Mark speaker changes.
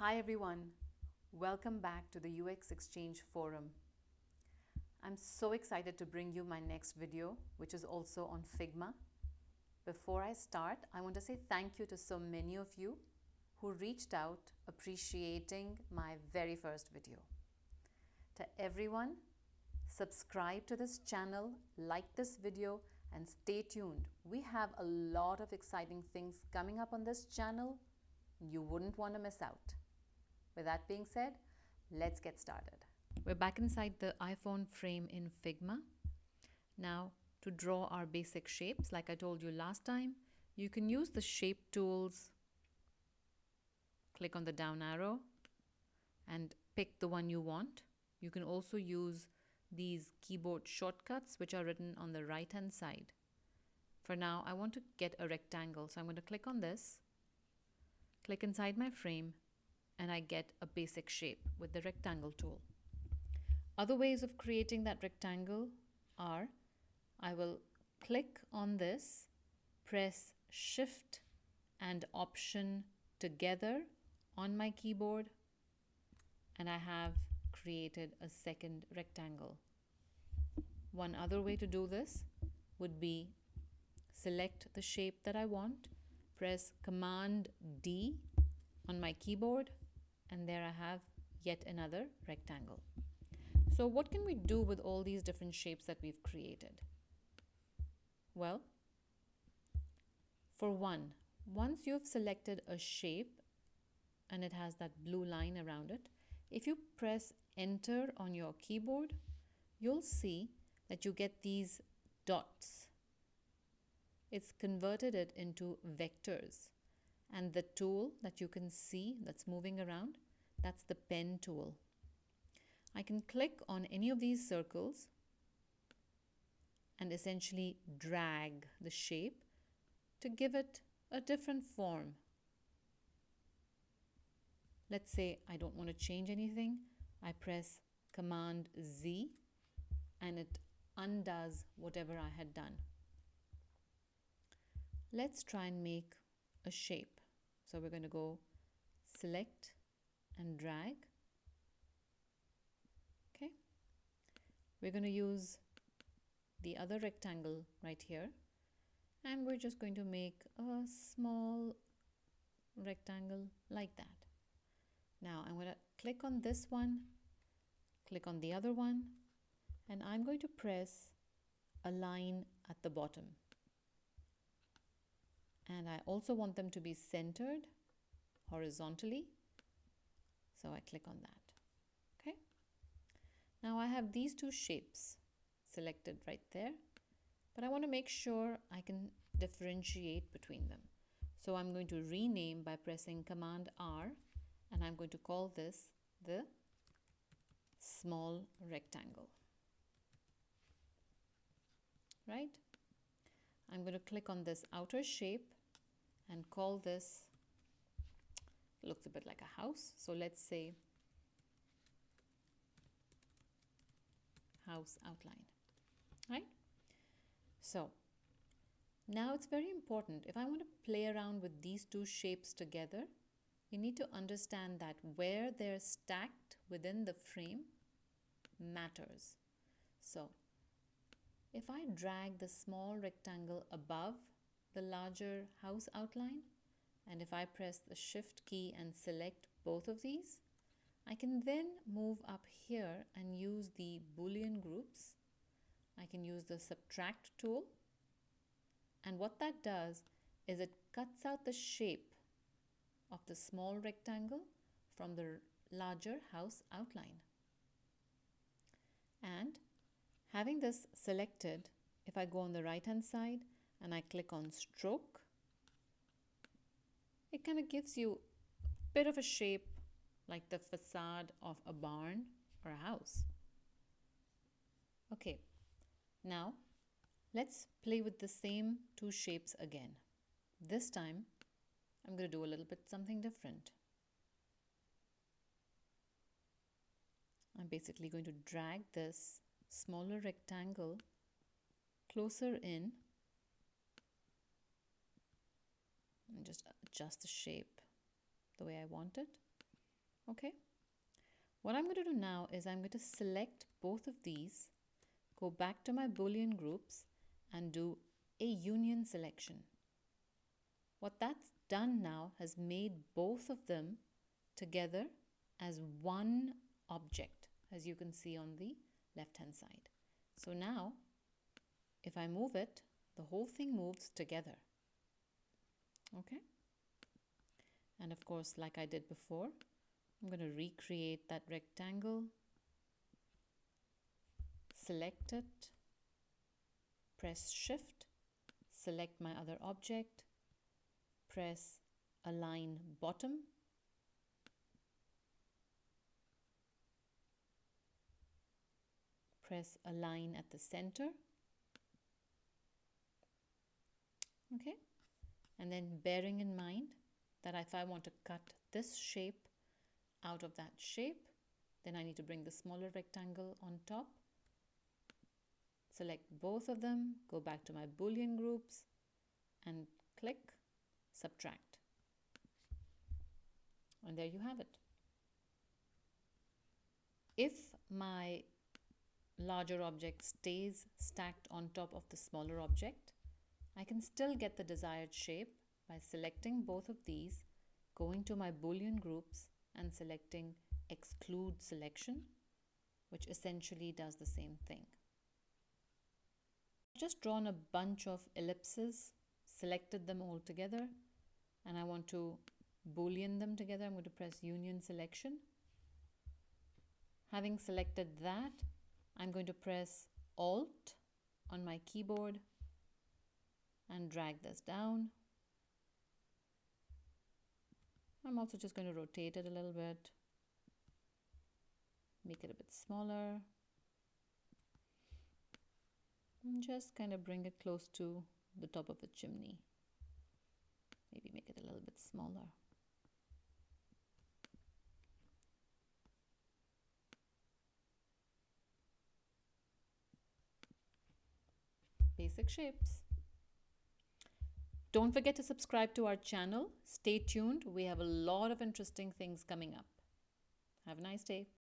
Speaker 1: Hi everyone, welcome back to the UX Exchange Forum. I'm so excited to bring you my next video, which is also on Figma. Before I start, I want to say thank you to so many of you who reached out appreciating my very first video. To everyone, subscribe to this channel, like this video, and stay tuned. We have a lot of exciting things coming up on this channel. You wouldn't want to miss out. With that being said, let's get started. We're back inside the iPhone frame in Figma. Now, to draw our basic shapes, like I told you last time, you can use the shape tools. Click on the down arrow and pick the one you want. You can also use these keyboard shortcuts, which are written on the right hand side. For now, I want to get a rectangle, so I'm going to click on this, click inside my frame, and I get a basic shape with the rectangle tool. Other ways of creating that rectangle are, I will click on this, press Shift and Option together on my keyboard, and I have created a second rectangle. One other way to do this would be select the shape that I want, press Command D on my keyboard, and there I have yet another rectangle. So what can we do with all these different shapes that we've created? Well, for one, once you've selected a shape and it has that blue line around it, if you press Enter on your keyboard, you'll see that you get these dots. It's converted it into vectors. And the tool that you can see that's moving around, that's the pen tool. I can click on any of these circles and essentially drag the shape to give it a different form. Let's say I don't want to change anything. I press Command Z and it undoes whatever I had done. Let's try and make a shape. So we're going to go select and drag. Okay. We're going to use the other rectangle right here, and we're just going to make a small rectangle like that. Now I'm going to click on this one, click on the other one, and I'm going to press a line at the bottom. And I also want them to be centered horizontally. So I click on that. Okay. Now I have these two shapes selected right there, but I want to make sure I can differentiate between them. So I'm going to rename by pressing Command R, and I'm going to call this the small rectangle. Right? I'm going to click on this outer shape and call this, looks a bit like a house. So let's say house outline, right? So now it's very important. If I want to play around with these two shapes together, you need to understand that where they're stacked within the frame matters. So if I drag the small rectangle above the larger house outline, and if I press the Shift key and select both of these, I can then move up here and use the Boolean groups. I can use the Subtract tool, and what that does is it cuts out the shape of the small rectangle from the larger house outline. And having this selected, if I go on the right hand side and I click on Stroke, it kind of gives you a bit of a shape like the facade of a barn or a house. Okay, now let's play with the same two shapes again. This time I'm going to do a little bit something different. I'm basically going to drag this smaller rectangle closer in and just adjust the shape the way I want it. Okay. What I'm going to do now is I'm going to select both of these, go back to my Boolean groups and do a union selection. What that's done now has made both of them together as one object, as you can see on the left hand side. So now if I move it, the whole thing moves together. Okay. And of course, like I did before, I'm going to recreate that rectangle, select it, press Shift, select my other object, press Align Bottom, press Align at the center. Okay. And then bearing in mind that if I want to cut this shape out of that shape, then I need to bring the smaller rectangle on top, select both of them, go back to my Boolean groups and click Subtract. And there you have it. If my larger object stays stacked on top of the smaller object, I can still get the desired shape by selecting both of these, going to my Boolean groups and selecting Exclude Selection, which essentially does the same thing. I've just drawn a bunch of ellipses, selected them all together, and I want to Boolean them together. I'm going to press Union Selection. Having selected that, I'm going to press Alt on my keyboard and drag this down. I'm also just going to rotate it a little bit, make it a bit smaller, and just kind of bring it close to the top of the chimney. Maybe make it a little bit smaller. Basic shapes. Don't forget to subscribe to our channel. Stay tuned. We have a lot of interesting things coming up. Have a nice day.